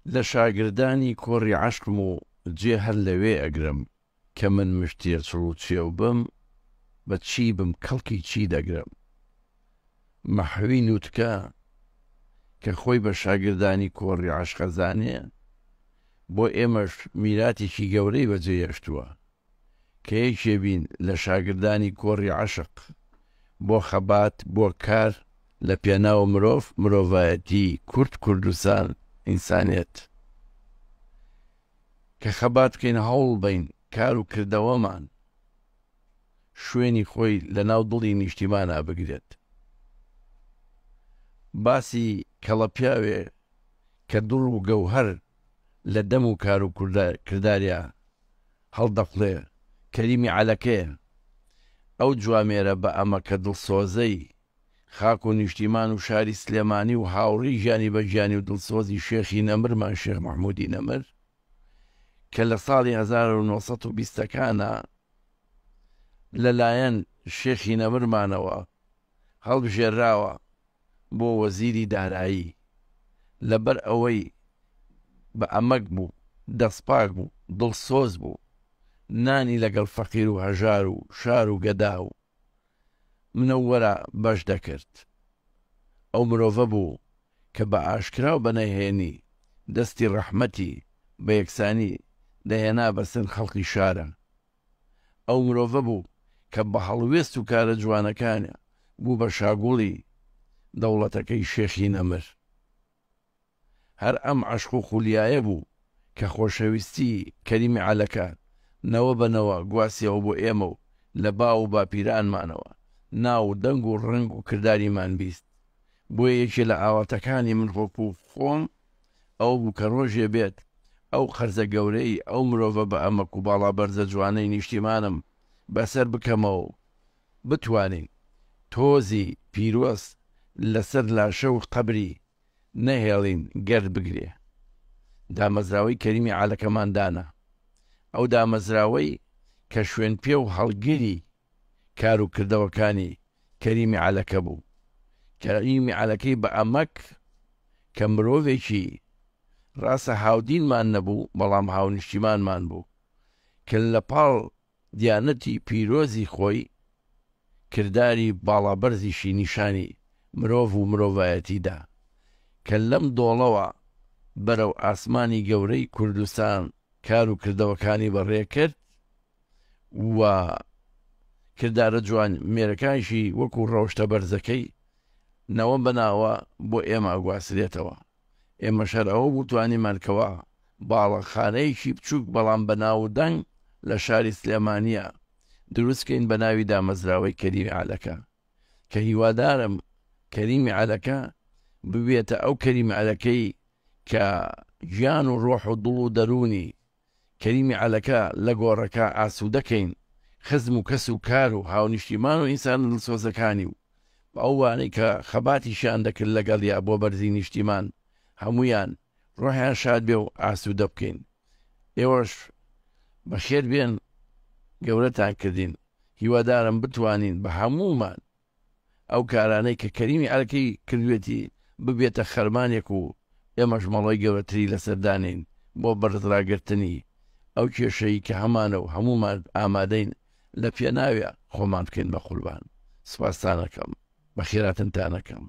لە شاگردانی کۆڕی عەشقم و جێ هەر لەوێ ئەگرم کە من مشتێ چڕ و چێو بم بە چی بم کەڵکی چی دەگرم. مەحوی نوتکە کە خۆی بە شاگردانی کۆڕی عەشقە زانێ، بۆ ئێمەش میراتێکی گەورەی بەجێ هێشتووە کە یەکێ بین لە شاگردانی کۆڕی عەشق بۆ خەبات بۆ کار لە پێناو مرۆڤایەتی کورد کوردستان ئینسانێت، کە خەبات بکەین هەوڵ بین کار و کردەوەمان شوێنی خۆی لە ناو دڵی نیشتیمانە بگرێت. باسی کەڵەپیاوێ کە دڵ و گەوهەر لە دەم و کار و کرداریە هەڵدەقڵێ، کەریمی عەلەکەیە. ئەو جوامێرە بە ئەمە کە دڵسۆزەی خاک و نیشتیمان و شاری سلێمانی و هاوڕی ژیانی بە ژیانی و دڵسۆزی شێخی نەمرمان شێخ مەحموودی نەمر، کە لە ساڵی 1920ەکانە لەلایەن شێخی نەمرمانەوە هەڵبژێراوە بۆ وەزیری دارایی، لەبەر ئەوەی بە ئەمەک بوو، دەستپاک بوو، دڵسۆز بوو، نانی لەگەڵ فەقیر و هەژار و شار و گەدا و منەوەرە بەش دەکرد. ئەو مرۆڤە بوو کە بە ئاشکرا و بەنەهێنی دەستی ڕەحمەتی بە یەکسانی دەهێنا بەسەر خەڵکی شارە. ئەو مرۆڤە بوو کە بە هەڵوێست و کارە جوانەکانە بوو بە شاگوڵی دەوڵەتەکەی شێخی نەمر. هەر ئەم عەشق و خولیایە بوو کە خۆشەویستی کەریمی عەلەکە نەوە بەنەوە گواسیەوە بۆ ئێمە و لە باو و باپیرانمانەوە ناو و دەنگ و ڕنگ و کرداریمان بیست. بۆیە یەکێ لە ئاواتەکانی من خۆکو خۆم ئەو بوو کە ڕۆژێ بێت ئەو قەرزە گەورەی ئەو مرۆڤە بە ئەمەک و باڵا بەرزە جوانەی نیشتیمانم بەسەر بکەمەوە و بتوانین تۆزی پیرۆز لەسەر لاشە و قەبری نەهێڵین گەرد بگرێ. دامەزراوەی کەریمی عەلەکەماندانە، ئەو دامەزراوەی کە شوێن پێ و هەڵگیری کار و کردەوەکانی کەریمی عەلەکە بوو. کەریمی عەلەکەی بە ئەمەک کە مرۆڤێکی ڕاستە هاودینمان نەبوو بەڵام هاونیشتیمانمان بوو، کە لە پاڵ دیانەتی پیرۆزی خۆی کرداری باڵابەرزیشی نیشانی مرۆڤ و مرۆڤایەتیدا، کە لەم دۆڵەوە بەرەو ئاسمانی گەورەی کوردستان کار و کردەوەکانی بەڕێ کرد و کردارە جوان مێرەکانشی وەکو ڕەوشتە بەرزەکەی نەوە بەناوە بۆ ئێمە ئەگواسرێتەوە. ئێمە شەر ئەوە بتوانیمانکەوە باڵەخانەیەکی بچووک بەڵام بەناو دەنگ لە شاری سلێمانیە دروستکەین بە ناوی دامەزراوەی کەریمی عەلەکە، کە هیوادارم کەریمی عەلەکە ببێتە ئەو کەریمی عەلەکەی کە گیان و ڕۆح و دڵ و دەرونی کەریمی عەلەکە لە گۆڕەکە ئاسوودەکەین خزم و کەس و کار و هاونیشتیمان و ئینسان دڵسۆزەکانی و ئەو وانەی کە خەباتیشیان دەکرد لەگەڵیا بۆ بەرزی نیشتیمان هەمویان ڕۆحیان شاد بێ و ئاسوودە بکەین. ئێوەش بەخێر بێن، گەورەتان کردین. هیوادارم بتوانین بە هەموومان ئەو کارانەی کە کەریمی عەلەکەی کردوێتی ببێتە خەرمانێک و ئێمەش مەڵەی گەورەتری لەسەردانین بۆ بەرزڕاگرتنی ئەو کێشەی کە هەمانە و هەموومان ئامادەین لە پێناوێ خۆمان بکەین بە قوربان. سوپاستانەکەم، بەخێراتنتانەکەم.